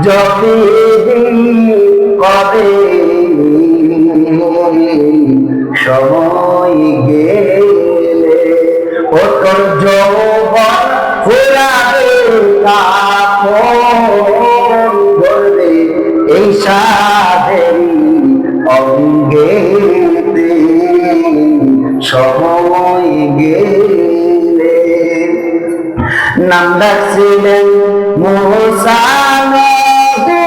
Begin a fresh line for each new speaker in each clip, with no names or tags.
যতদিন কবে সময় গেলে ও তোর যৌবন ফুরাবে কাপন ধরবে এই সাধেরি অঙ্গেতে সময় গেলে। নাম ডাকছিলেন মুসা নবী,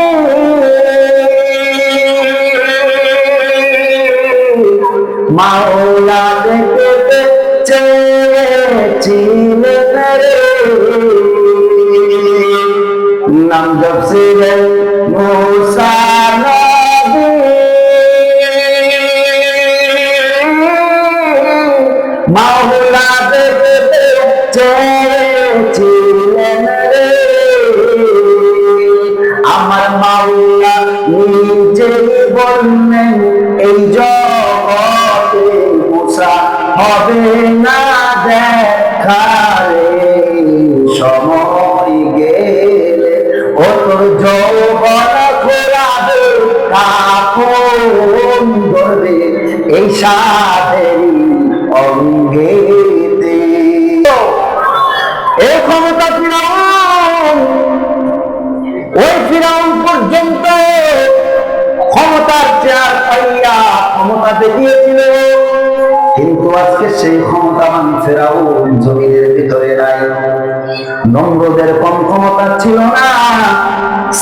মাওলা দেখতে চেয়েছিলেন রে। নাম জপছিলেন মুসা নবী, মাওলা দেখতে চেয়েছিলেন রে। আমার মাওলা নিজেই বললেন এই জগতে মুসা হবে না দেখা রে। সময় গেলে ও তোর যৌবন ঘোরাবে কাপন ধরবে এই সাধেরি অঙ্গেতে। এই ক্ষমতা ফিরাউন, ওই ফিরাউন পর্যন্ত ক্ষমতার চেয়ার পাইয়া ক্ষমতা দেখিয়েছিল, কিন্তু আজকে সেই ক্ষমতাবান ফিরাউন জমিনের ভিতরে নাই। নমরুদের কম ক্ষমতা ছিল না,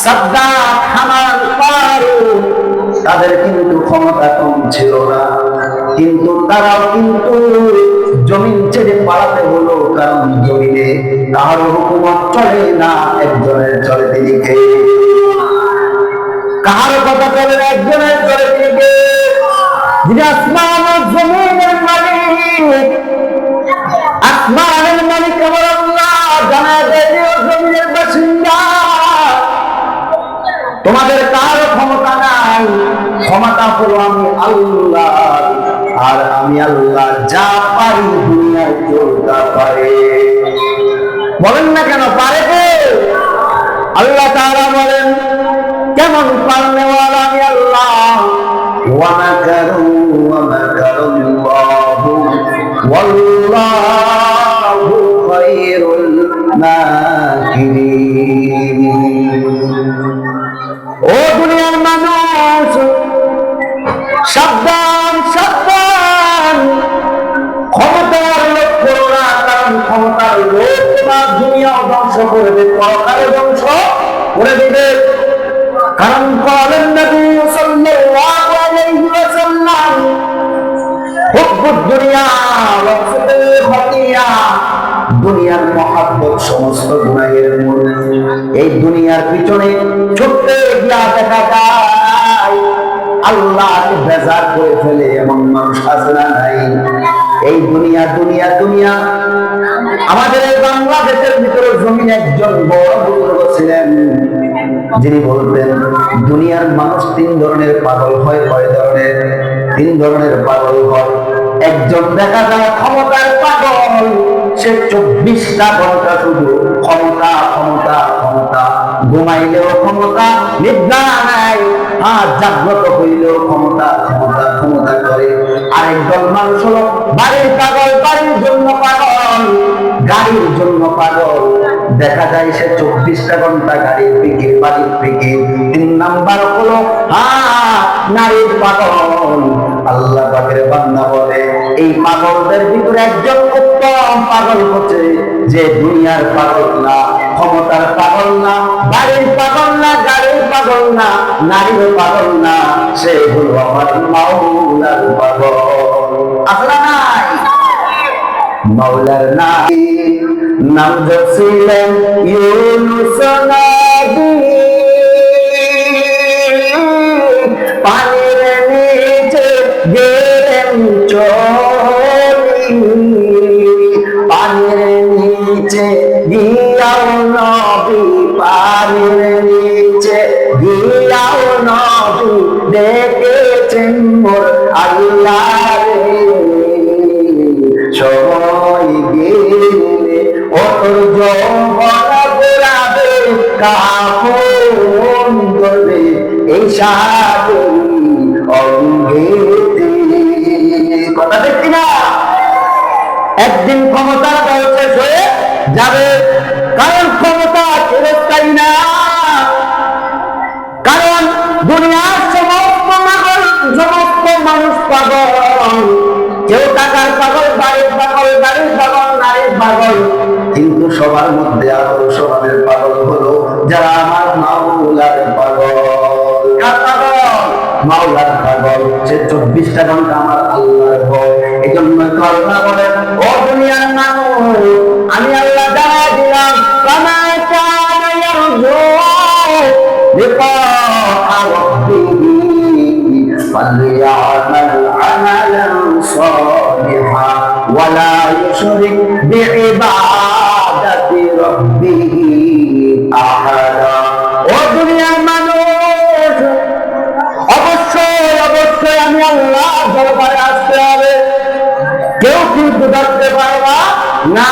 সাদ্দাত, হামান, কারুন তাদের কিন্তু ক্ষমতা কম ছিল না, কিন্তু তারাও কিন্তু জমিন ছেড়ে পালাতে হলো, কারণ জমিনে কারো হুকুমত চলে না, একজনের চলে। তিনি কে? কারো কথা চলে না, একজনের চলে। তিনি কে? যিনি আসমান ও জমিনের মালিক। আসমানের মালিক আমার আল্লাহ, জানা যায় যে জমিনের বাসিন্দা। তোমাদের কারো ক্ষমতা নাই, ক্ষমতা হলো আমি আল্লাহ, আর আমি আল্লাহ যা পারি দুনিয়ায় কেউ তা পারে। বলেন না কেন পারে কে? আল্লাহ তাআলা বলেন কেমন পারনেওয়ালা আমি আল্লাহ। ওয়া মাকারু ওয়া মাকারুল্লাহু ওয়াল্লাহু খায়রুল মাকিরিন। ও দুনিয়ার মানুষ, সাবধান সাবধান, ক্ষমতার লোভ করো না, কারণ ক্ষমতার লোভ তোমার দুনিয়াও ধ্বংস করে দেবে, পরকালে ধ্বংস করে দিবে। কারণ বলেন নবী সাল্লাল্লাহু আলাইহি ওয়াসাল্লাম, হুব্বুদ দুনিয়া ওয়া হুব্বুল খাতিয়া, দুনিয়ার মহাব্বত সমস্ত গুনাহের মূল। এই দুনিয়ার পিছনে ছুটতে গিয়া দেখা যায় আল্লাহকে বেজার করে ফেলে এমন মানুষ আছে না নাই? এই দুনিয়া দুনিয়া দুনিয়া। আমাদের এই বাংলাদেশের ভিতরে জমিন একজন বড় বুজুর্গ ছিলেন, যিনি বলতেন দুনিয়ার মানুষ তিন ধরনের পাগল হয়। কয় ধরনের? তিন ধরনের পাগল হয়। একজন দেখা যায় ক্ষমতার পাগল, সে 24টা ঘন্টা শুধু ক্ষমতা ক্ষমতা ক্ষমতা, ঘুমাইলেও ক্ষমতা, নিদ্রা নাই, আর জাগ্রত হইলেও ক্ষমতা ক্ষমতা ক্ষমতা করে। আরেকজন মানুষ হলো বাড়ির পাগল, বাড়ির জন্য পাগল, গাড়ির জন্য পাগল। দেখা যায় সে 24টা ঘন্টা গাড়ির পিকে, বাড়ির পিকে। 3 নাম্বার হলো নারীর পাগল। আল্লাহ পাকের বান্দা বলে এই পাগলদের ভিতরে একজন উত্তম পাগল হচ্ছে যে দুনিয়ার পাগল না, ক্ষমতার পাগল না, বাড়ির পাগল না, গাড়ির পাগল না, নারীর পাগল না, সে হলো আমার মাওলার পাগল। আসলে নাই মাওলার নাই। নাম জপছিলেন ইউনুস নবী, পানির নিচে গেলেন চলি, পানির নিচে গিয়াও নবী, পানির নিচে গিয়াও নবী দেখেছেন মোর আল্লাহ রে। সময় গেলে ওর যৌবন ঘোরাবে কাপন করবে এই সাহায্যের অঙ্গেতে। কথা দেখছি না? একদিন ক্ষমতার বল শেষ হয়ে যাবে, কারণ ক্ষমতা চিরস্থায়ী না। কারণ দুনিয়ার সমস্ত মানুষ পাগল, কেউ টাকার পাগল, বাড়ির পাগল, গাড়ির পাগল, নারীর পাগল, কিন্তু সবার মধ্যে আদর্শবাদের পাগল হলো যারা আমার মাওলার পাগল। কার পাগল? মাওলার পাগল। সে 24টা ঘন্টা আমার আল্লাহর ভয়। এই জন্য তো আল্লাহ বলেন, ও দুনিয়ার মানুষ, আমি আল্লাহ জানাই দিলাম, কামা কানা ইয়ারজু লিকা রাব্বিহি ফালইআমাল আমালান সালিহা ওয়া লা ইউশরিক বিইবাদাতি রাব্বিহি আহাদা। ও দুনিয়ার মানুষ, অবশ্যই আমি আল্লাহ দরবারে আসতে হবে। কেউ কিন্তু ধরতে পারবা না।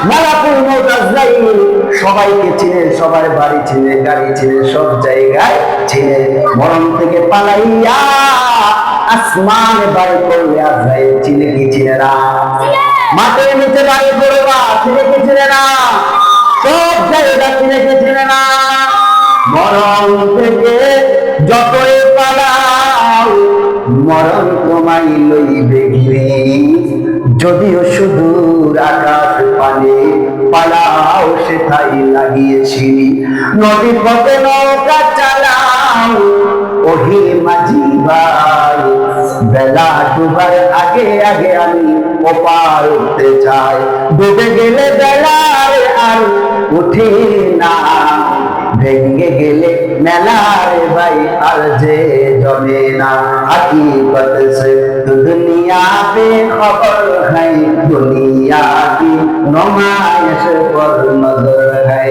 মালাকুল মউত আজরাইল সবাইকে চিনে, সবার বাড়ি চিনে, গাড়ি চিনে, সব জায়গায় চিনে। মরণ থেকে পালাইয়া আসমানে বাড়ি করলে আজরাইল চিনে কি চিনে না? মাটির নিচে বাড়ি করবা, চিনে কি চিনে না? সব জায়গা চিনে কি চিনে না? মরণ থেকে যতই পালাও, মরণ তোমায় লইবে ঘিরে। যদিও সুদূর আকাশ পানে পালাও, সেটাই লাগিয়েছি। নদীর পথে নৌকা চালাও, ওহে মাঝি ভাই, বেলা ডুবার আগে আগে আমি ওপার উঠতে চাই। ডুবে গেলে বেলার আর উঠে না, ভেঙে গেলে মেলার ভাই আর যে জমে না। हकीकत से तो दुनिया पे खबर है, दुनिया की नुमाइश पर नजर है।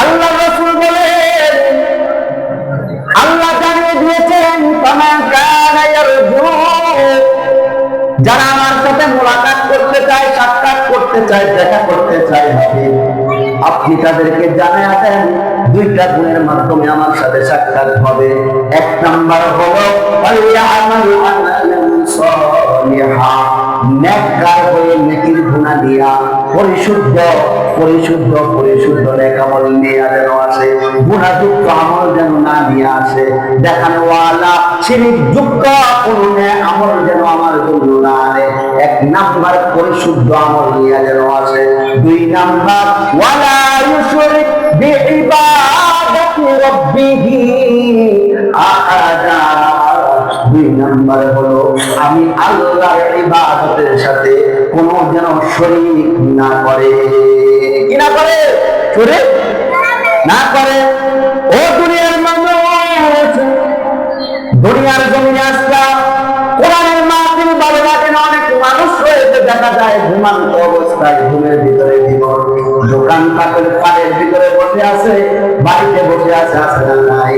আল্লাহ রাসূল বলেন, আল্লাহ জানিয়ে দিয়েছেন, কামা কানা ইয়ারজু, যারা আমার সাথে মুলাকাত করতে চায়, সাক্ষাৎ করতে চায়, দেখা করতে চায়, হাবিব আপনি তাদেরকে জানিয়ে দেন দুইটা গুণের মাধ্যমে আমার সাথে সাক্ষাৎ হবে। এক নাম্বার হলো ফালিয়ামাল আমালান সালিহা, নেককার হয়ে নেকির গুনাহ দিয়া পরিশুদ্ধ নেক আমল নিয়ে যেন আসে, গুনাহযুক্ত আমল যেন না নিয়ে আসে। দেখানোওয়ালা শিরক যুক্ত কোনো আমল যেন আমার জন্য না আনে। এক নাম্বার পরিশুদ্ধ আমল নিয়ে যেন আসে। দুই নাম্বার ওয়ালা ইউশরিক বিইবাদাতি রাব্বিহি আহাদা, দুই নাম্বার হলো আমি আল্লাহর ইবাদতের সাথে কোনো যেন শরীক না করে। কি না করে? শরীক না করে। ও দুনিয়ার মানুষ, দুনিয়ার জমিনে আসলা, কোরআনের মাহফিল ভালো লাগে না। অনেক মানুষ রয়েছে দেখা যায় ঘুমান্ত অবস্থায়, ঘুমের ভিতরে জীবন, দোকান পাটের ভিতরে বসে আছে, বাড়িতে বসে আছে, আছে না নাই?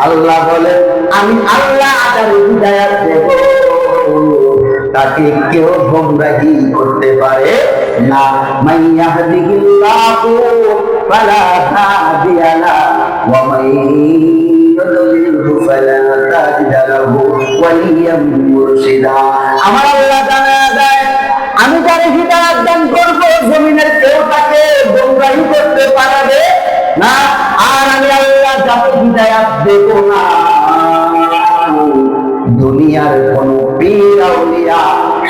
আল্লাহ বলেন, আমি আল্লাহ যার হিদায়াত দেব তাকে কেউ গোমরাহি করতে পারে না। মাইয়াহদিহিল্লাহু ফালা হাদিয়া লাহু ওয়া মান ইউদ্লিলহু ফালা তাজিদা লাহু ওয়ালিয়্যান মুরশিদা। আমার আল্লাহ জানা যায়, আমি যার হিদায়াত দান করব, জমিনের কেউ তাকে গোমরাহি করতে পারবে না। আর আমি আল্লাহ যাকে হিদায়াত দেব না, দুনিয়ার কোন পীর আউলিয়া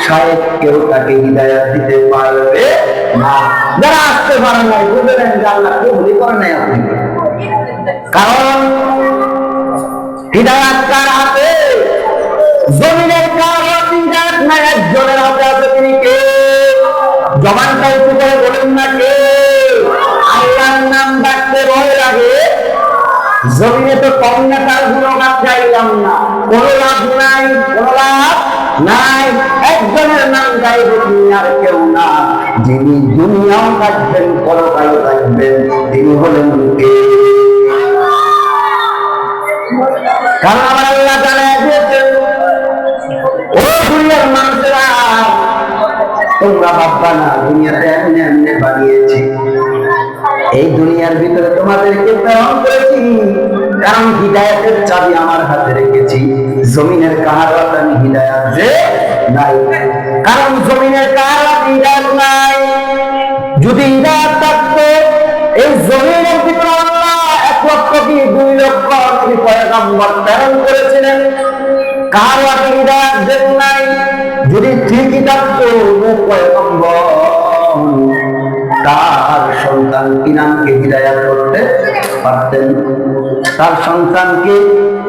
শায়েখ কেউ তাকে হিদায়াত দিতে পারবে না। যারা আসতে পারে না, বুঝলেন যে আল্লাহ কবুল করে নাই আপনি। কারণ হিদায়াত কার হাতে? জমিনের কার হাতে হিদায়াত নাই, একজনের হাতে আছে। তিনি কে? জবানটা উঁচু করে বলেন না কে? আল্লাহর নাম ডাকতে ভয় লাগে। জমিনে তো কম নেতার গুণগান গাইলাম না, কোন লাভ নাই, কোন লাভ নাই। একজনের নাম গাইবে, তিনি আর কেউ না, যিনি দুনিয়াও থাকবেন, পরকালও থাকবেন, তিনি হলেন কে? কারণ আমার আল্লাহ জানায় দিয়েছেন, ও দুনিয়ার মানুষেরা, তোমরা ভাববা না দুনিয়াতে এমনি এমনি বানিয়েছি। এই দুনিয়ার ভিতরে তোমাদেরকে প্রেরণ করেছি কারণ হিদায়াতের চাবি আমার হাতে রেখেছি। জমিনের কাহার আমি হিদায়াত যে নাই, কারণ জমিনের কাহার হিদায়াত নাই। যদি হিদায়াত থাকতো এই জমিনের ভিতরে আল্লাহ 1 লক্ষ কি 2 লক্ষ পয়গম্বর প্রেরণ করেছিলেন, কাহার হিদায়াত দেন নাই। যদি ঠিকই থাকতো পয়গম্বর তার সন্তান কিনানকে হিদায়াত করতে পারতেন, তার সন্তানকে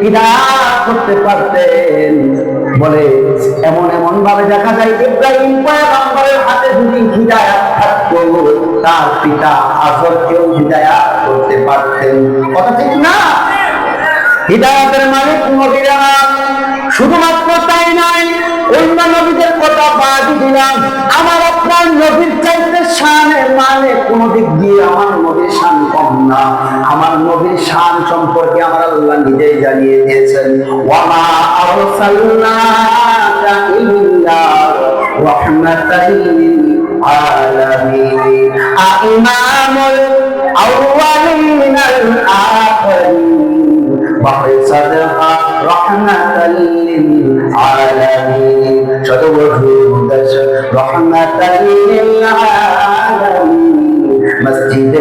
হিদায়াত করতে পারতেন। বলে এমন এমন ভাবে দেখা যায় ইব্রাহিম পয়গম্বরের হাতে যদি হিদায়াত থাকতো তার পিতা আজরকেও হিদায়াত করতে পারতেন। কথা ঠিক না? হিদায়াতের মালিক নবীরা। শুধুমাত্র তাই নয়, অন্য নবীদের কথা বাদই দিলাম, আমার আপনার নবীর চাইতে শানে মানে কোন দিক দিয়ে আমার নবীর শান কম না। আমার নবীর শান সম্পর্কে আমার আল্লাহ নিজেই জানিয়ে দিয়েছেন, ওয়ামা আরসালনাকা ইল্লা রাহমাতাল লিল আলামিন ইমামুল আউয়ালিন আল আখিরিন وصدق رحمة للعالمين شدوه رحمة للعالمين مسجد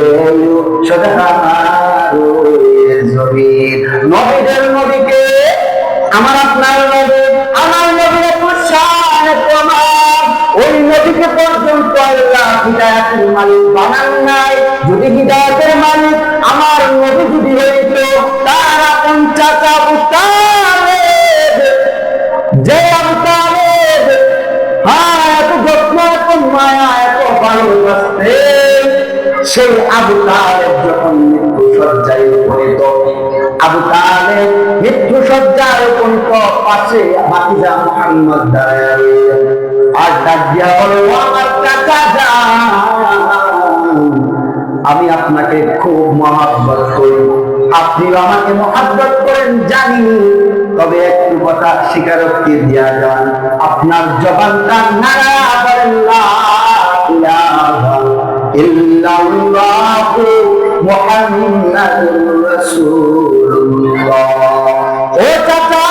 নবীদের নবীকে আমার আপনার নবী, আমার নবীর এত শান প্রমাণ, ওই নবীকে পর্যন্ত আল্লাহ হিদায়াতের মালিক বানান নাই। যদি হিদায়াতের মালিক আমার নবী যদি হইত, তার আপন চাচা আবু তালেব, যে আবু তালেব এত যত্ন এত মায়া এত ভালোবাসতেন, সেই আবু তালেব যখন মৃত্যু শয্যায় উপনীত, আবু তালেব মৃত্যু শয্যায় উপনীত, পাশে ভাতিজা মুহাম্মদ দাঁড়ায় আর ডাক দিয়া বলে, আমার চাচা যান, আমি আপনাকে খুব মহব্বত করি, আপনি আমাকে মহব্বত করেন জানি, তবে একটু কথা স্বীকারোক্তি দিয়া যান, আপনার জবানটা নাড়া বলেন লা ইলাহা ইল্লাল্লাহু মুহাম্মাদুর রাসূলুল্লাহ। ও চাচা,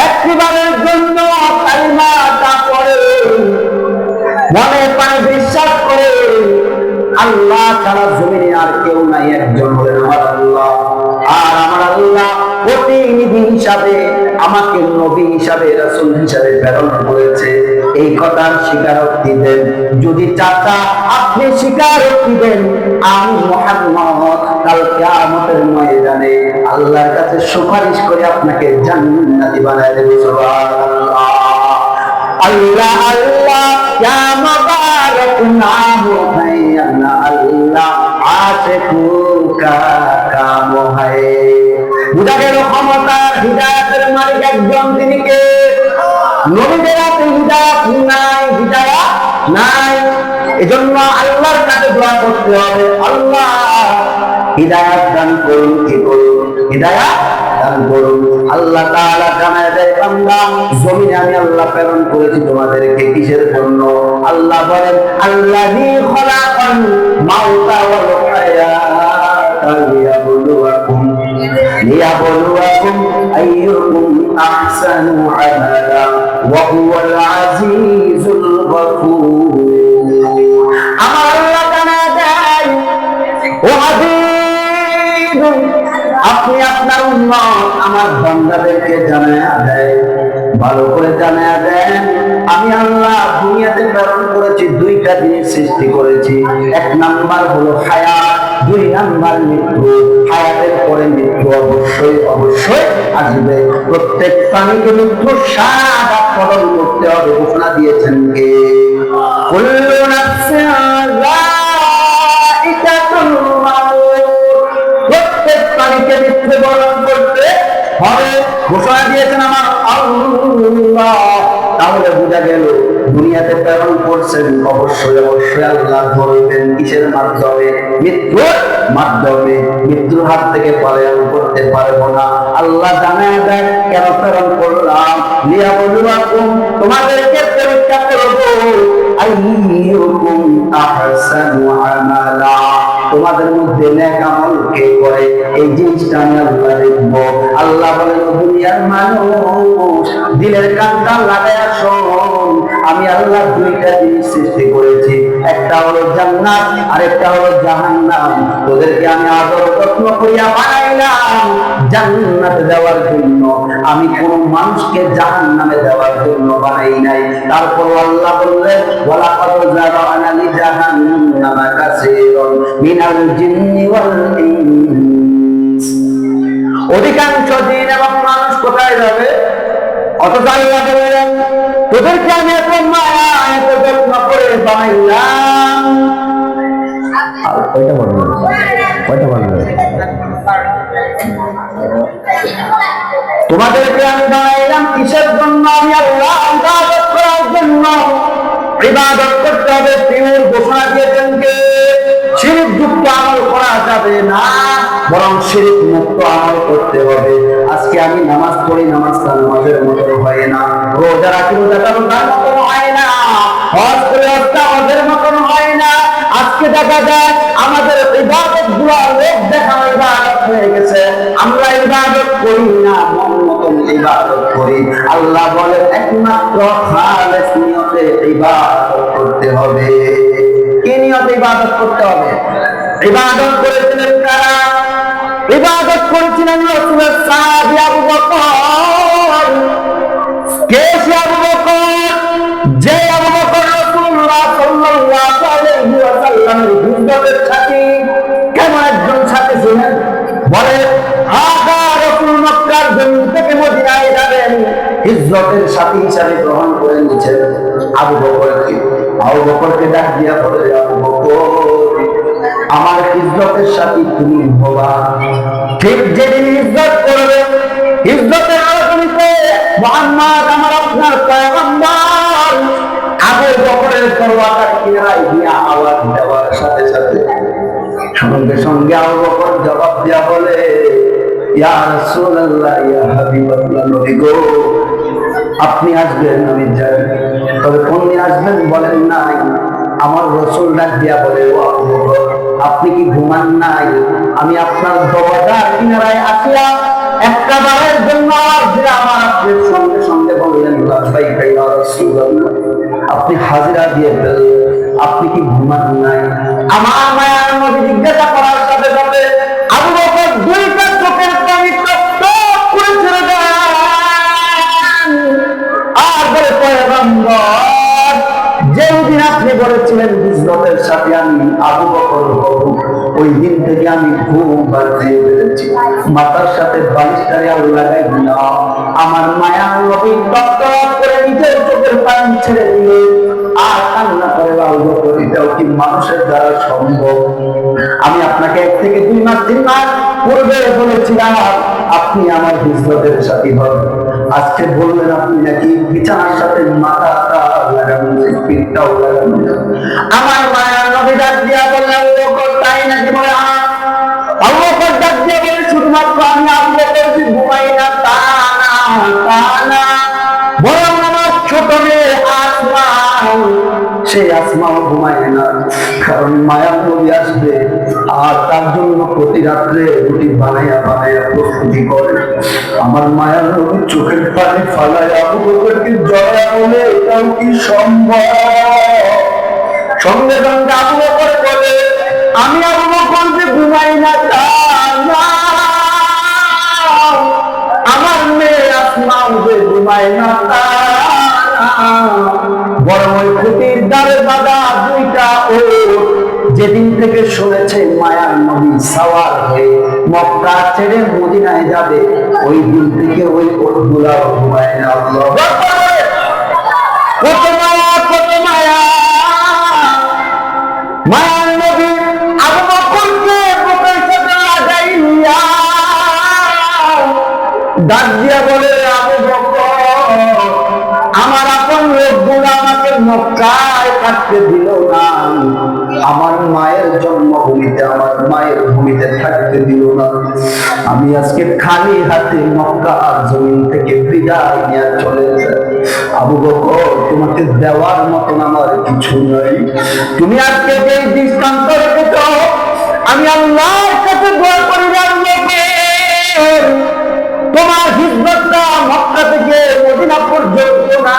একবারের জন্য কালিমাটা পড়ে মনে প্রাণে বিশ্বাস করে আল্লাহ ছাড়া জমিনে আর কেউ নাই, একজন হলেন আমার আল্লাহ। আর আমার আল্লাহ প্রতিনিধি হিসাবে আমাকে নবী হিসাবে রাসূল হিসাবে প্রেরণ করেছে, এই কথার স্বীকারোক্তি দেন। যদি চাচা আপনি স্বীকারোক্তি দেন, আমি মুহাম্মদ কাল কিয়ামতের ময়দানে আল্লাহর কাছে সুপারিশ করে আপনাকে জান্নাতি বানায় দেব। সুবহানাল্লাহ। আল্লাহ আল্লাহ ইয়া মুবারক নাম है अल्लाह अल्लाह आशिकू का काम है। বুঝা গেল ক্ষমতার হিদায়াতের মালিক একজন, তিনি কে? নবীদের হাতে হিদায়াত নাই, হিদায়াত নাই। এজন্য আল্লাহর কাছে দোয়া করতে হবে, আল্লাহ হিদায়াত দান করুন। কি করুন? হিদায়াত দান করুন। আল্লাহ তাআলা জানায় দেয়, বান্দা জমিনে আমি আল্লাহ প্রেরণ করেছি তোমাদেরকে কিসের জন্য? আল্লাহ বলেন, আল্লাযী খলাকাল মাউতা ওয়াল হায়াতা লিয়াবলুয়াকুম আইয়ুকুম আহসানু আমালা ওয়া হুয়াল আজিজুল গফুর। আমার আল্লাহ জানায় দেয়, ও হাবিব, আপনি আপনার উম্মত আমার বান্দাদেরকে জানায়া দেয়, ভালো করে জানায়া দেন, আমি আল্লাহ দুনিয়াতে প্রেরণ করেছি, দুইটা জিনিস সৃষ্টি করেছি। এক নাম্বার হলো হায়াত, 2 নাম্বার মৃত্যু। হায়াতের পরে মৃত্যু অবশ্যই অবশ্যই আসবে। প্রত্যেক প্রাণীকে মৃত্যুর স্বাদ আস্বাদন করতে হবে। ঘোষণা দিয়েছেন কে? কুল্লু নাফসিন যায়িকাতুল মাউত। প্রত্যেক প্রাণীকে মৃত্যুবরণ করতে হবে, ঘোষণা দিয়েছেন আমার আল্লাহ। তাহলে বোঝা গেল দুনিয়াতে প্রেরণ করছেন অবশ্যই অবশ্যই আল্লাহ ধরবেন কিসের মাধ্যমে? মৃত্যুর মাধ্যমে। মৃত্যুর হাত থেকে পলায়ন করতে পারবো না। আল্লাহ জানায় দেন কেন প্রেরণ করলাম? লিয়াবলুয়াকুম, তোমাদেরকে পরীক্ষা করব, আইয়ুকুম আহসানু আমালা, তোমাদের মধ্যে নেক আমল কে করে এই জিনিসটা আমি আল্লাহ দেখব। আল্লাহ বলেন দুনিয়ার মানুষ দিলের কানটা লাগায়া শোন, আমি আল্লাহ দুইটা জিনিস সৃষ্টি করেছি, একটা হলো জান্নাত আর একটা হলো জাহান্নাম। তোদেরকে আমি আদর যত্ন করিয়া বানাইলাম জান্নাতে দেওয়ার জন্য, আমি কোন মানুষকে জাহান্নামে দেওয়ার জন্য বানাই নাই। তারপর আল্লাহ বললেন ওয়ালাকাদ যারানা লিজাহান্নামা কাসীরান মিনাল জিন্নি ওয়াল ইনস, অধিকাংশ জিন এবং মানুষ কোথায় যাবে? অথচ আল্লাহ বললেন তোদেরকে আমি এত মায়া এত যত্ন করে বানাইলাম। আর কয়টা বলবে তোমাদেরকে আমি বানাইলাম কিসের জন্য? আমি আল্লাহ ইবাদত করার জন্য। ইবাদত করতে হবে, পিওর ঘোষণা দিয়েছেন কে? শিরক যুক্ত আমল করা যাবে না, বরং শিরক মুক্ত আমল করতে হবে। আজকে আমি নামাজ পড়ি, নামাজটা নামাজের মতো হয় না। রোজা রাখি, রোজাটা রোজার মতো হয় না। হজ করে হজটা হজের মতন হয় না। আজকে দেখা যায় আমাদের ইবাদত গুলো লোক দেখানো ইবাদত হয়ে গেছে। আমরা ইবাদত করি না, মন মতন ইবাদত করি। আল্লাহ বলেন একমাত্র খালেস নিয়তে ইবাদত করতে হবে। কি নিয়তে ইবাদত করতে হবে? ইবাদত করেছিলেন কারা? ইবাদত করেছিলেন রাসূলের সাহাবী আবু বকর। কে সে আবু বকর? যে আবু বকর রাসূলুল্লাহ সাল্লাল্লাহু আলাইহি ওয়াসাল্লামের হিজরতের সাথী। কেমন একজন সাথী ছিলেন? বলে আকা রাসূল মক্কার জমিন থেকে মদিনায় যাবেন, হিজরতের সাথী হিসেবে গ্রহণ করে নিয়েছেন আবু বকরকে। আবু বকরকে ডাক দিয়া বলে আবু বকর আমার হিজরতের সাথী তুমি হবা। ঠিক যেদিন হিজরত করবে, হিজরতের আলোচনীতে মুহাম্মদ আমার আপনার পয়গম্বর। আবু বকরের তরবারটা কিনারায় দিয়া আওয়াজ দেওয়ার সাথে সাথে সঙ্গে সঙ্গে আবু বকর জবাব দিয়া বলে ইয়া রাসূলুল্লাহ ইয়া হাবিবাল্লাহ, নবী গো আপনি আসবেন আমি যাই, তবে কোন দিন আসবেন বলেন নাই। আমার রাসূল ডাক দিয়া বলে ও আবু বকর আপনি কি ঘুমান নাই? আমি আপনার দরজার কিনারায় আসিয়া একটা বারের জন্য আওয়াজ দিয়ে আমার আপনার সঙ্গে সঙ্গে বললেন লাব্বাইকা ইয়া রাসূলুল্লাহ, আপনি হাজিরা দিয়ে ফেললেন, আপনি কি ঘুমান নাই? আমার মায়ার নবী জিজ্ঞাসা করার সাথে সাথে আবু বকর দুইটা চোখের পানি টপ করে ছেড়ে দেন আর বলে পয়গম্বর যেদিন আপনি বলেছিলেন হিজরতের সাথে আমি আবু বকর হব, ওই দিন থেকে আমি ঘুম বাড়িয়ে ফেলেছি, মাথার সাথে বালিশটারে আলো লাগাই দিলাম। আমার মায়ার নবী টপ করে নিজের চোখের পানি ছেড়ে দিলে আর কান্না করে আবু বকর এটাও কি মানুষের দ্বারা সম্ভব? আমি আপনাকে 1 থেকে 2 মাস 3 মাস পূর্বে বলেছিলাম আপনি আমার হিজরতের সাথী হবেন, আজকে বললেন আপনি নাকি বিছানার সাথে মাথাটা লাগানো, পিঠটাও লাগানো। আমার মায়ার নবী ডাক দিয়া বললেন আবু বকর তাই নাকি? বলে আবু বকর ডাক দিয়া বলে শুধুমাত্র আমি আবু বকর ঘুমাই না তা না, বরং আমার ছোট মেয়ে আসমা, সেই আসমাও ঘুমায় না, কারণ মায়ার নবী আসবে আর তার জন্য প্রতি রাত্রে রুটি বানাইয়া বানাইয়া প্রস্তুতি করে। আমার মায়ার নবী চোখের পানি ফালায় আবু বকরকে জড়ায় বলে এটাও কি সম্ভব? সঙ্গে সঙ্গে আবু বকর বলে আমি আবু বকর যে ঘুমাই না তা না, আমার মেয়ে আসমাও যে ঘুমায় না তা বরং ওই খুঁটির দ্বারে বাঁধা দুইটা ওট যেদিন থেকে শুনেছে মায়ার নবী সাওয়ার হয়ে মক্কা ছেড়ে মদিনায় যাবে, ওই দিন থেকে ওই ওটগুলা ঘুমায় না। কত মায়া, কত মায়া! মায়ার নবী আবু বকরকে বুকের সাথে লাগাইয়া ডাক দিয়া বলে আবু বকর আমার আপন লোকগুলো আমাকে মক্কায় থাকতে দিল না, আমার মায়ের জন্মভূমিতে আমার মায়ের ভূমিতে থাকতে দিল না। আমি আজকে খালি হাতে মক্কার জমিন থেকে বিদায় নিয়ে চলে যাই। আবু বকর, তোমাকে দেওয়ার মতন আমার কিছু নাই। তুমি আজকে যে দৃষ্টান্ত রেখেছ, আমি আল্লাহর কাছে দোয়া করি তোমার হিজরতটা মক্কা থেকে মদিনা পর্যন্ত না,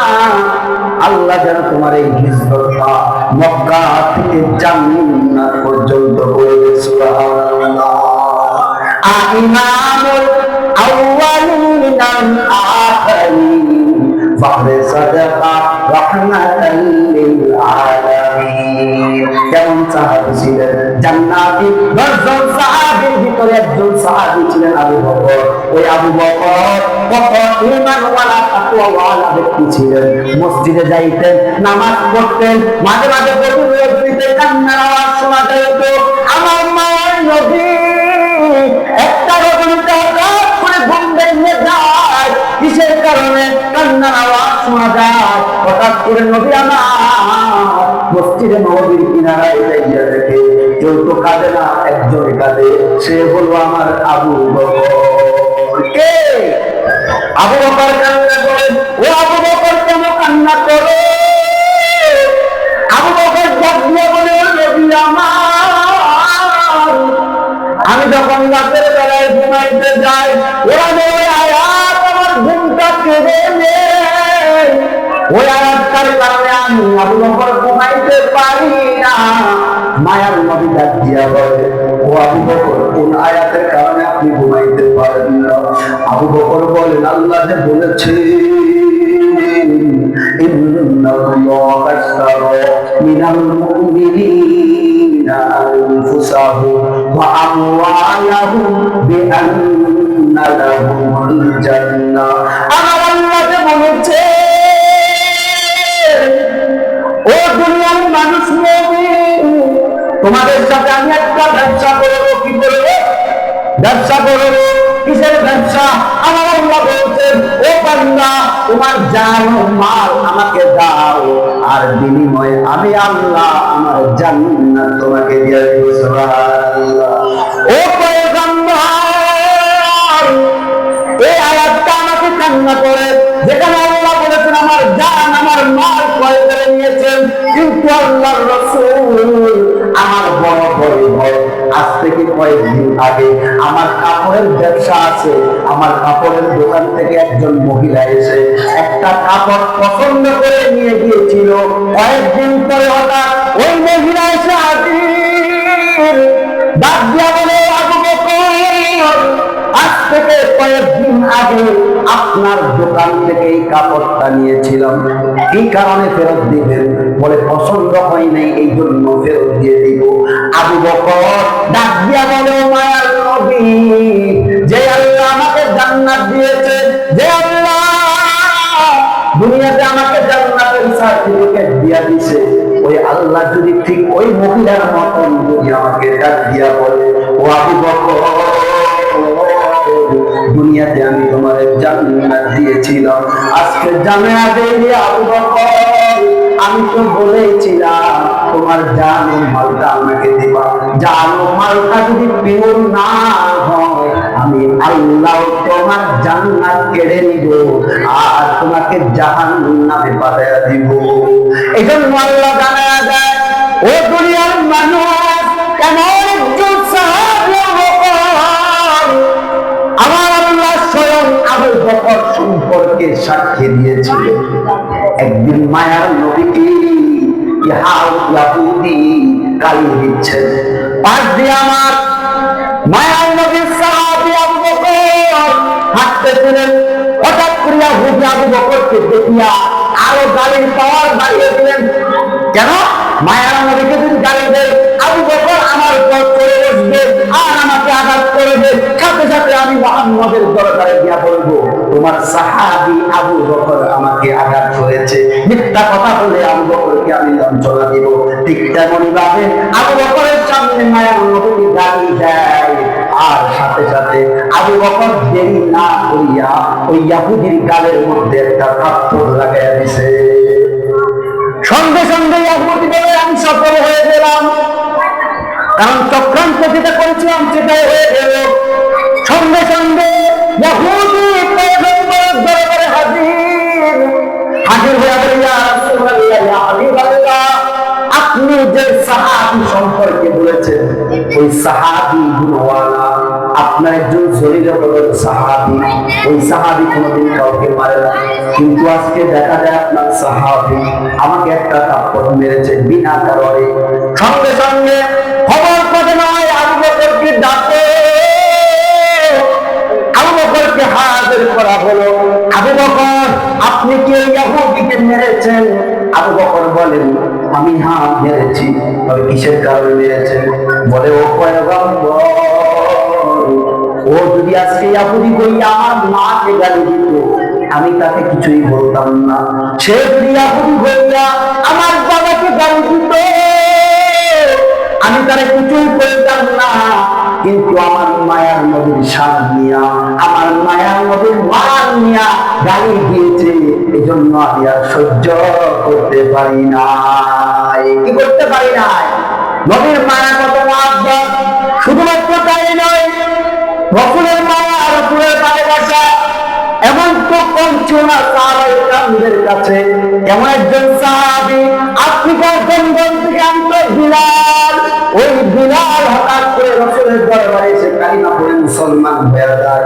আল্লাহ যেন তোমার এই হিজরতটা মক্কা থেকে জান্নাত পর্যন্ত করে দেয়। সুবহানাল্লাহ। ইমামুল আউয়ালিন আল আখিরিন ফাখরে সাদাকা রাহমাতাল লিল আলামিন। কেমন সাহাবী ছিলেন? জান্নাতি 10 জন সাহাবীর ভিতরে একজন সাহাবী ছিলেন আবু বকর। ওই আবু বকর কত ঈমানওয়ালা তাকওয়াওয়ালা ব্যক্তি ছিলেন। মসজিদে যাইতেন, নামাজ পড়তেন, মাঝে মাঝে প্রতিদিন কান্নার আওয়াজ শোনা যেত। আমার মায়ের নবী একটা রজনীতে হঠাৎ করে ঘুম ভেঙে যায়। কিসের কারণে? কান্নার আওয়াজ শোনা যায়। হঠাৎ করে নবী আমার মসজিদে নববীর কিনারায় যাইয়া দেখে কেউ তো কাঁদে না, একজন কাঁদে। সে হলো আমার আবু বকর। কে? আবু বকর কান্না করে। ও আবু বকর কেন কান্না করে? আবু বকর ডাক দিয়ে বলে, নবী আমার, আমি যখন রাতের বেলায় ঘুমাইতে যাই, ওরা ওই আয়াত আমার ঘুমটা কেড়ে নেয়। ওই আয়াতটার কারণে আমি আবু বকর ঘুমাইতে পারি না। মায়ার নবী ডাক দিয়া বলে, ও আবু বকর, কোন আয়াতের কারণে আপনি ঘুমাইতে পারেন না? আবু বকর বলেন, আল্লাহ যে বলেছে ইন্নাল্লাহা আশতারা মিনাল মুমিনিনা আনফুসাহুম ওয়া আমওয়ালাহুম বিআন্না লাহুমুল জান্নাহ। আমার আল্লাহ যে বলেছে, ও দুনিয়ার মানুষ, মুমিন, তোমাদের সাথে আমি একটা ব্যবসা করব। কি করবো? ব্যবসা করবো। কিসের ব্যবসা? আমার আল্লাহ বলছেন, ও বান্দা, তোমার জান ও মাল আমাকে দাও, আর বিনিময়ে আমি আল্লাহ আমার জান্নাত তোমাকে দিয়ে দেব। সুবহানাল্লাহ। ও পয়গম্বর, এই আয়াতটা আমাকে কান্না করে, যেখানে আল্লাহ বলেছেন আমার জান আমার মাল ক্রয় করে নিয়েছেন, কিন্তু আল্লাহর রাসূল আমার বড় ভয়। আজ থেকে কয়েকদিন আগে আমার কাপড়ের ব্যবসা আছে, আমার কাপড়ের দোকান থেকে একজন মহিলা এসে একটা কাপড় পছন্দ করে নিয়ে গিয়েছিল। কয়েকদিন পরে হঠাৎ ওই মহিলা এসে হাজির। ডাক দিয়া বলে, আবু বকর, আজ থেকে কয়েকদিন আগে আপনার দোকান থেকে এই কাপড়টা নিয়েছিলাম, এই কারণে ফেরত দিবেন? বলে, পছন্দ হয় নাই, এই জন্য ফেরত দিয়ে দিব। আবু বকর ডাক দিয়া বলে, ও মায়ার নবী, যে আল্লাহ আমাকে জান্নাত দিয়েছে, যে আল্লাহ দুনিয়াতে আমাকে জান্নাতের সার্টিফিকেট দিয়া দিয়েছে, ওই আল্লাহ যদি ঠিক ওই মহিলার মতন যদি আমাকে ডাক দিয়া বলে, ও আবু বকর, দুনিয়াতে আমি তোমার জান্নাত দিয়েছিলাম, আজকে জানা দেই আবু বকর, আমি তো বলেছিলাম তোমার জান ও মালটা আমাকে দিবা। জান ও মালটা যদি পিওর না হয়, আমি আল্লাহ তোমার জান্নাত কেড়ে নিব আর তোমাকে জাহান্নামে পাঠাইয়া দিব। এজন্য আল্লাহ জানা যায়, ও দুনিয়ার মানুষ, কেন একজন সাহাবী আমার আল্লাহ স্বয়ং আবু বকর সম্পর্কে সাক্ষী দিয়েছিল। একদিন মায়ার নবীকে ইহুদি গালি দিচ্ছেন, পাশ দিয়ে আমার মায়ার নবীর সাহাবী আবু বকর হাঁটতেছিলেন। হঠাৎ করে ইহুদি আবু বকরকে দেখিয়া আরো গালির পাওয়ার বাড়িয়ে দিলেন। কেন? মায়ার নবীকে যদি গালি দেয়, আবু বকর আমার উপর চলে বসবে আর আমাকে আঘাত করবে, সাথে সাথে আমি মুহাম্মদের দরবারে গিয়া বলবো, তোমার সাহাবী আবু বকর আমাকে আঘাত করেছে। মিথ্যা কথা বলে আবু বকরকে আমি লাঞ্ছনা দিব। ঠিক তেমনই ভাবে আবু বকরের সামনে মায়ার নবী গালি দেয়, আর সাথে সাথে আবু বকর দেরি না করিয়া ওই ইহুদির গালের মধ্যে একটা থাপ্পড় লাগাইয়া দিছে। সঙ্গে সঙ্গে ইহুদি বলে, আমি সফল হয়ে গেলাম। কারণ চক্রান্ত যেটা করেছিলাম সেটাই হয়ে গেল। সঙ্গে সঙ্গে ইহুদি পয়গম্বরের দরবারে হাজির হয়ে বলে, ইয়া রাসূলুল্লাহ, ইয়া হাবিবাল্লাহ, আপনি যে সাহাবী সম্পর্কে বলেছেন ওই সাহাবী গুণওয়ালা, আপনার একজন জলিলগত সাহাবী, ওই সাহাবী কোনোদিন কাউকে মারে না, কিন্তু আজকে দেখা যায় আপনার সাহাবী আমাকে একটা থাপ্পড় মেরেছে বিনা কারণে। সঙ্গে সঙ্গে খবর পাঠানো নয়, আবু বকরকে ডাকে, আবু বকরকে হাজির করা হলো। আবু বকর, আপনি কি ইহুদিকে মেরেছেন? আবু বকর বলেন, আমি হ্যাঁ মেরেছি। তবে কিসের কারণে মেরেছেন? বলে, ও পয়গম্বর, ও যদি আজকে ইহুদি কইয়া আমার মাকে গালি দিত, আমি তাকে কিছুই বলতাম না। সে যদি ইহুদি কইয়া আমার বাবাকে গালি দিত, আমি তারে কিছুই বলতাম না। কিন্তু আমার মায়ার নবীর শান নিয়া, আমার মায়ার নবীর মান নিয়া গালি দিয়েছে, এজন্য আমি আর সহ্য করতে পারি নাই। কি করতে পারি নাই? নবীর মায়া কত মহব্বত! শুধুমাত্র তাই নয়, রাসূলের মায়া, রাসূলের ভালোবাসা এমন তো কম ছিল না সাহাবায়ে কেরামদের কাছে। এমন একজন সাহাবী আফ্রিকার জঙ্গল থেকে আনতো বিলাল। ওই বিলাল হঠাৎ করে রাসূলের দরবারে এসে কালিমা পড়ে মুসলমান হয়ে যায়,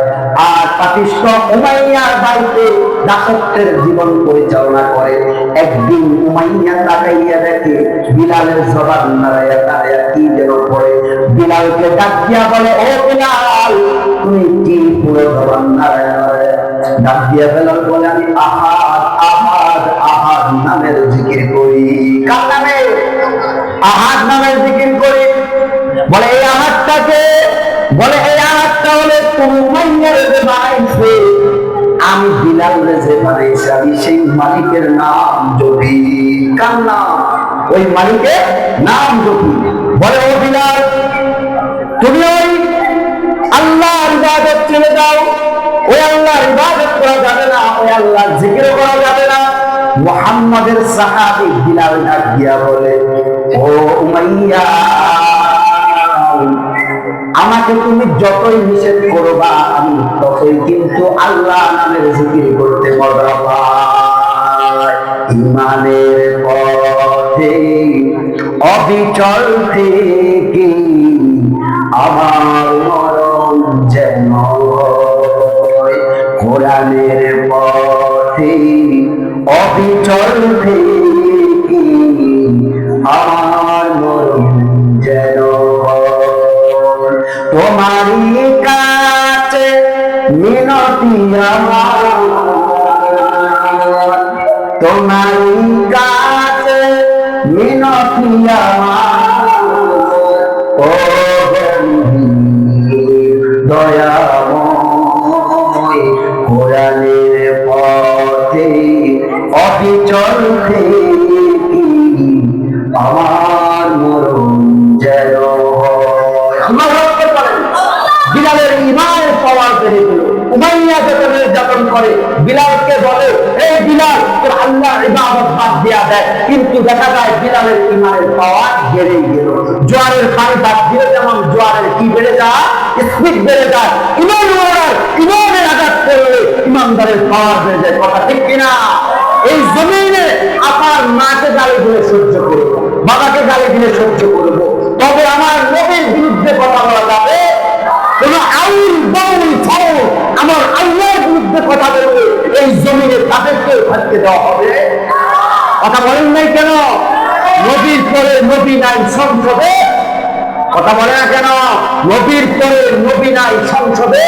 আর পাপিষ্ঠ উমাইয়ার বাড়িতে দাসত্বের জীবন পরিচালনা করে। একদিন উমাইয়া তাকাইয়া দেখে বিলালের জবান নাড়াইয়া নাড়াইয়া কি যেন পড়ে। বিলালকে ডাক দিয়া বলে, ও বিলাল, তুমি কি পুরো জবান নাড়াইয়া নাড়াইয়া ডাক দিয়া? বিলাল বলে, আমি আহাদ আহাদ আহাদ নামের জিকির করি। কার নামে? আহাদ নামের জিকির করি। বলে, এই আহাদটাকে, বলে এই আহাদটা হলে তুমি উমাইয়ার যে বানাইছে, আমি বিলাল যে বানাইছে, আমি সেই মালিকের নাম জপি। কার নাম? ওই মালিকের নাম জপি। বলে, ও বিলাল, তুমি ওই আল্লাহর ইবাদত ছেড়ে দাও। ওই আল্লাহর ইবাদত করা যাবে না, ওই আল্লাহর জিকির করা যাবে না। মুহাম্মাদের সাহাবী বিলাল ডাক দিয়া বলে, ও উমাইয়া, আমাকে তুমি যতই নিষেধ করবা আমি ততই কিন্তু আল্লাহ নামের জিকির করতে মজা পাই। ইমানের পথে অবিচল থেকে আমার মরণ যেন হয়। কোরআনের পথে অবিচল থেকে আমার মরণ যেন হয়। তোমারই কাছে মিনতি আমার, তোমারই কাছে মিনতি আমার, ও দয়াময়, কোরআনের পথে অবিচল থেকে আমার মরণ যেন হয়। আল্লাহু আকবার বলেন। বিলালের ঈমানের পাওয়ার বেড়ে গেল। উমাইয়া যখন নির্যাতন করে, বিলালকে বলে, এই বিলাল, তোর আল্লাহর ইবাদত বাদ দিয়া দেয়। কিন্তু দেখা যায় বিলালের ঈমানের পাওয়ার বেড়ে গেল। জোয়ারের পানি বাদ দিলে যেমন জোয়ারের কি বেড়ে যায়, স্পিড বেড়ে যায়, ইমানের আঘাত করলে ইমানদারের পাওয়ার বেড়ে যায়। কথা ঠিক কিনা? এই জমিনে আপনার মাকে গালি দিলে সহ্য করবো, বাবাকে গালি দিলে সহ্য করবো, তবে আমার নবীর বিরুদ্ধে কথা বলা যাবে? কোন আউল বাউল ফাউল আমার আল্লাহর বিরুদ্ধে কথা বলবে, এই জমিনে তাদেরকে থাকতে দেওয়া হবে? কথা বলেন নাই কেন? নবীর পরে নবী নাই সংসদে। কথা বলে না কেন? নবীর পরে নবী নাই সংসদে।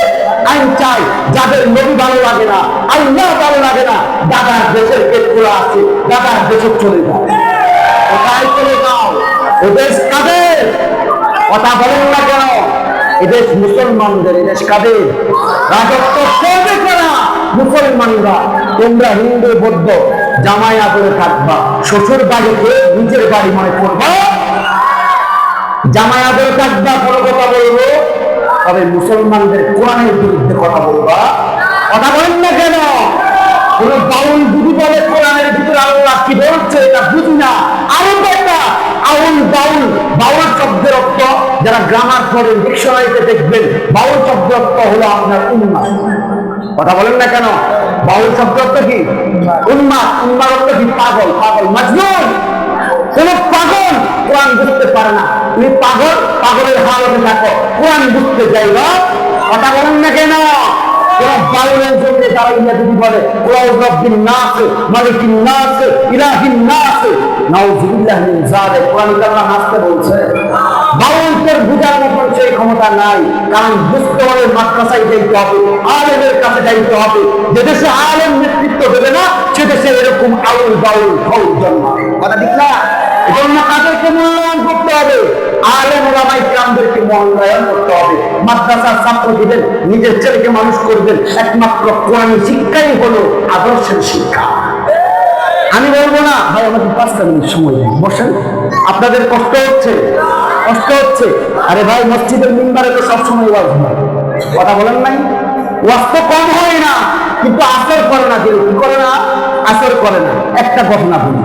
আইন চাই যাদের নবী ভালো লাগে না, আল্লাহ ভালো লাগে না, দাদার দেশের পেটগুলো আছে, দাদার দেশে চলে যাও। কোথায় চলে যাও? ও দেশ কাদের? কথা বলেন না কেন? এদেশ মুসলমানদের, এদেশ কাদের? রাজত্ব করবে কারা? মুসলমানরা। তোমরা হিন্দু বৌদ্ধ জামাই আদরে থাকবা, শ্বশুর বাড়িতে নিজের বাড়ি মনে করবা, জামাই আদরে থাকবা, কোনো কথা বলবো, তবে মুসলমানদের কোরআনের বিরুদ্ধে কথা বলবা। কথা বলেন না কেন? কোন বাউল যদি বলে কোরআনের ভিতরে আল্লাহ কি বলছে এটা বুঝি না, আরো একটা আউল বাউল, বাউল শব্দের অর্থ যারা গ্রামার পড়েন ডিকশনারিতে দেখবেন, বাউল শব্দের অর্থ হলো আপনার উন্মাদ। কথা বলেন না কেন? বাউল শব্দ অর্থ কি? উন্মাদ। উন্মাদ অর্থ কি? পাগল। পাগল মাজনুন। কোন পাগল কোরআন বুঝতে পারে না। তুমি পাগল, পাগলের হালতে থাকো, কোরআন বুঝতে যাইবা। কথা বলেন না কেন? বাউলের জন্য তারা ইয়া যদি বলে কুল রব্বিন নাস মালিকিন নাস ইলাহিন নাস, নাউযুবিল্লাহি মিন যালিক। কোরআন আল্লাহ নাসকে বলছে। বাউলদের বুঝার মতন সেই ক্ষমতা নাই, কারণ বুঝতে হলে মাদ্রাসায় যাইতে হবে, আলেমের কাছে যাইতে হবে। যে দেশে আলেম নেতৃত্ব দেবে না, সে দেশে এরকম আউল বাউল খৌল জন্মাবে। কথা ঠিক না? এজন্য তাদেরকে মূল্যায়ন করতে হবে, আলেম ওলামায়ে কিরামদেরকে মূল্যায়ন করতে হবে। মাদ্রাসার ছাত্র দিবেন, নিজের ছেলেকে মানুষ করবেন, একমাত্র কোরআন শিক্ষাই হলো আদর্শের শিক্ষা। আমি বলবো না ভাই আমাদের 5 মিনিট সময় দিন, বসেন। আপনাদের কষ্ট হচ্ছে, কষ্ট হচ্ছে। আরে ভাই মসজিদের মিম্বারে তো সবসময় ওয়াজ হয়, কথা বলেন নাই? ওয়াজ তো কম হয় না, কিন্তু আসর করে না। কি করে না? আসর করে না। একটা ঘটনা বলি।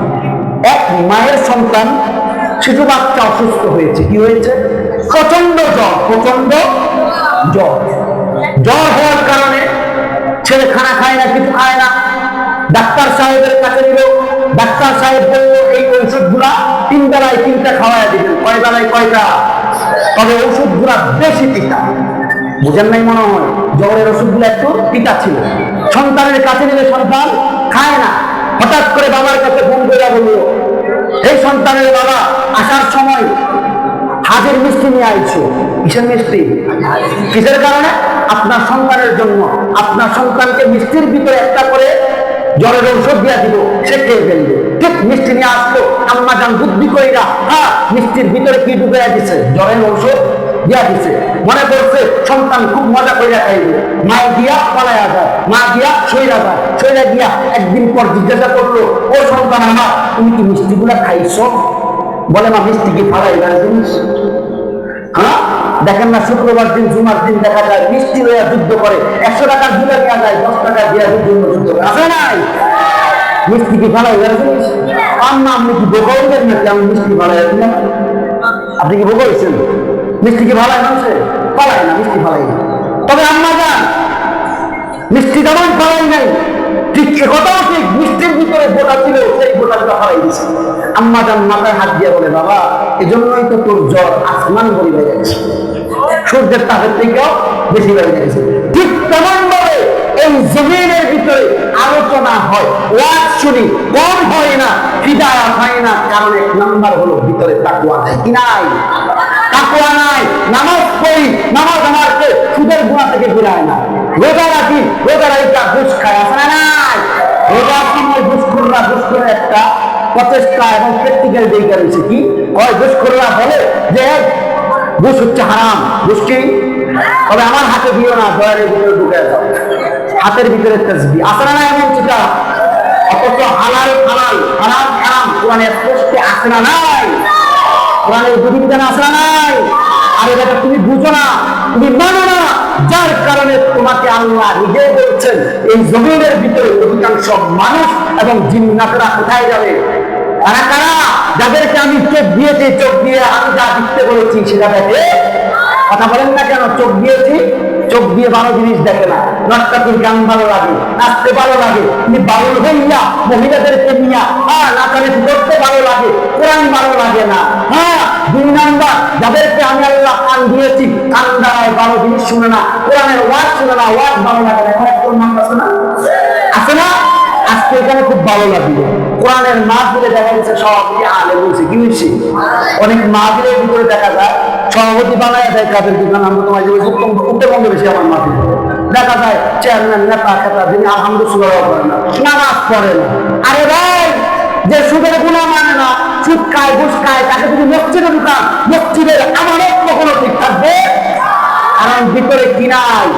এক মায়ের সন্তান শিশু বাচ্চা অসুস্থ হয়েছে। কি হয়েছে? প্রচন্ড জ্বর, প্রচন্ড জ্বর। জ্বর হওয়ার কারণে ছেলে খানা খায় না, কিছু খায় না। ডাক্তার সাহেবের কাছে নিল। ডাক্তার সাহেব বলল এই ঔষধগুলা 3 বেলায় 3টা খাওয়াই দিবেন। কয় বেলায় কয়টা? তবে ওষুধগুলা বেশি তিতা। বুঝেন নাই মনে হয়? জ্বরের ওষুধগুলো একটু তিতা ছিল। সন্তানের কাছে নিলে সন্তান খায় না। হঠাৎ করে বাবার কাছে ফোন করে বলল এই সন্তানের বাবা আসার সময় হাজের মিষ্টি নিয়ে আইছো। কিসের মিষ্টি? কিসের কারণে? আপনার সন্তানের জন্য। আপনার সন্তানকে মিষ্টির ভিতরে একটা করে জ্বরের ঔষধ দিয়া দিব, সে খেয়ে ফেলবে। ঠিক মিষ্টি নিয়ে আসলো, আম্মা জান বুদ্ধি কইরা হ্যাঁ মিষ্টির ভিতরে কি ঢুকাইয়া দিছে? জ্বরের ঔষধ দিয়া দিছে। মনে করছে সন্তান খুব মজা কইরা খাইবে। মা দিয়া পালাইয়া যায়, মা দিয়া সইরা যায়। সইরা দিয়া একদিন পর জিজ্ঞাসা করলো ও সন্তান আমার, তুমি কি মিষ্টিগুলা খাইছো? বলে মা মিষ্টি কি ফালাইবার জিনিস? হ্যাঁ দেখেন না শুক্রবার দিন জুমার দিন দেখা যায় মিষ্টি লইয়া যুদ্ধ করে। 100 টাকার জুলা দেওয়া যায়, 10 টাকা দিয়া জন্য যুদ্ধ করে। আছে নাই? মিষ্টি কি ফালাইবার জিনিস? আম্মা আপনি কি বোকা হইলেন নাকি? আমি মিষ্টি ফালাই দিলাম। আপনি কি বোকা হয়েছেন? মিষ্টি কি ফালায় মানুষে? ফালায় না, মিষ্টি ফালাই না। তবে আম্মা জান মিষ্টি যেমন ফালাই নাই, ঠিক একথাও ঠিক মিষ্টির ভিতরে গোটা ছিল, সেই গোটাটা ফালাই দিচ্ছে। আম্মা জান মাথায় হাত দিয়ে বলে বাবা এজন্যই তো তোর জ্বর আসমান বলি হয়ে যাচ্ছে, সূর্যের তাপের থেকেও বেশি বেড়ে যাচ্ছে। ঠিক তেমন ভাবে এই জমিনের ভিতরে আলোচনা হয়, ওয়াজ শুনি, কম হয় না, হিদায়াত হয় না। কারণ 1 নাম্বার হলো ভিতরে তাকওয়া নাই। কি নাই? তাকওয়া নাই। নামাজ পড়ি, নামাজ আমাকে সুদের গুনাহ থেকে ফিরায় না। রোজা রাখি, রোজা রাখা ঘুষ খায়। আছে না নাই? রোজার সময় ঘুষখোররা ঘুষ করে একটা প্রচেষ্টা এবং প্র্যাকটিক্যাল দিয়ে গেছে। কি কয়? ঘুষখোররা বলে যে ঘুষ হচ্ছে হারাম। ঘুষ কি? তবে আমার হাতে দিও না, দয়ারের ভিতরে ঢুকে যাও। হাতের ভিতরে তাসবিহ। আছে না নাই এমন চিন্তা? অথচ হালাল হালাল, হারাম হারাম কোরআনে স্পষ্ট আছে না নাই? কোরআনের বিধিবিধান আছে না নাই? আর এটা তুমি বুঝো না, তুমি মানো না, যার কারণে তোমাকে আল্লাহ নিজে বলছেন এই জমিনের ভিতরে অধিকাংশ মানুষ এবং জিন্নাতেরা কোথায় যাবে? তারা কারা? যাদেরকে আমি চোখ দিয়েছি, চোখ দিয়ে আমি যা দেখতে বলেছি সেটা দেখে। কথা বলেন না কেন? চোখ দিয়েছি, চোখ দিয়ে ভালো জিনিস দেখে না। নর্তকীর গান ভালো লাগে, নাচতে ভালো লাগে, তুমি বাউল হইয়া মহিলাদেরকে নিয়া নাচানাচি করতে ভালো লাগে, কোরআন ভালো লাগে না। হ্যাঁ 2 নাম্বার, যাদেরকে আমি আল্লাহ কান দিয়েছি, কান দ্বারায় ভালো জিনিস শুনে না, কোরআনের ওয়াজ শুনে না, ওয়াজ ভালো লাগে না। এখন একটা নাম আছে না? আছে না? আজকে এখানে খুব ভালো লাগলো। কোরআনের মাহফিলে দেখা গেছে সভাপতি আলেম বলছে। কি হয়েছে? অনেক মাহফিলের ভিতরে দেখা যায় সভাপতি বানায় দেয় কাদের দোকান। আমরা তোমার উত্তরবঙ্গে বেশি আমার মাহফিল দেখা যায় চেয়ারম্যান নেতা খেতা যিনি আলহামদুলিল্লাহ করে না, নামাজ পড়ে না। আরে ভাই যে সুদের গুনাহ মানে না, সুদ খায়, ঘুষ খায়, তাকে যদি মসজিদে ঢুকান, মসজিদের আমানত কখনো ঠিক থাকবে? কারণ ভিতরে কি নাই?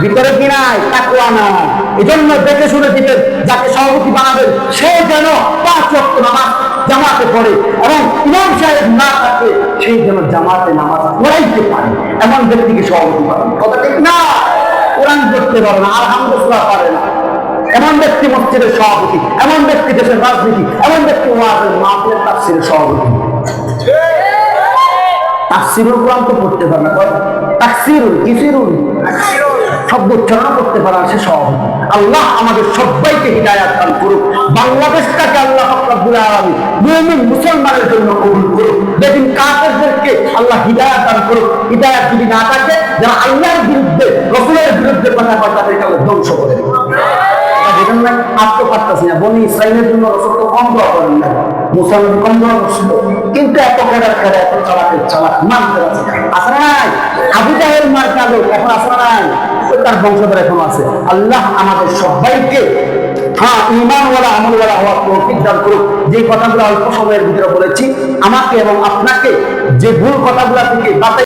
ভিতরে কি নাই? তাকওয়া নাই। এজন্য দেখে শুনে দিবেন, যাকে সভাপতি বানাবেন সে যেন 5 ওয়াক্ত নামাজ জামাতে পড়ে, এবং ইমাম সাহেব না থাকে সেই যেন জামাতে নামাজ পড়াইতে পারে, এমন ব্যক্তিকে সভাপতি বানাবেন। কথা ঠিক না? কোরআন পড়তে পারে না, আলহামদুলিল্লাহ পারে না, এমন ব্যক্তি মসজিদের সভাপতি, এমন ব্যক্তি দেশের রাজনীতি, এমন ব্যক্তি ওয়াজের মাহফিলের তাফসীরের সভাপতি। তাফসীরুল কোরআন তো পড়তে পারে না, তাফসীরুল কিসিরুল শব্দ উচ্চারণ করতে পারা সে সহজ। আল্লাহ আমাদের সবাইকে হিদায়াত দান করুক। বাংলাদেশটাকে আল্লাহ রব্বুল আলামিন মুমিন মুসলমানের জন্য কবুল করুক। যেদিন কাফেরদেরকে আল্লাহ হিদায়াত দান করুক, হিদায়াত যদি না থাকে, যারা আল্লাহর বিরুদ্ধে রাসূলের বিরুদ্ধে কথা বলে তাদেরকে আল্লাহ ধ্বংস করে দেবে। দেখেন না, আপনি পারতেছি না, বনি ইসরাইলের জন্য রাসূল তো কম দোয়া করেন না, মুসা নবী কম দোয়া করছিল, কিন্তু এত খেলার খেলা, এত চালাকের চালাক মানতে আছে আসে নাই। আবু জাহেল মার কালো এখন আসে নাই, তার বংশধর এখন আছে। আল্লাহ আমাদের সবাইকে ঈমানওয়ালা আমলওয়ালা হওয়ার তৌফিক দান করুক। যে কথাগুলো অল্প সময়ের ভিতরে বলেছি, আমাকে এবং আপনাকে যে ভুল কথাগুলো থেকে বাঁচাই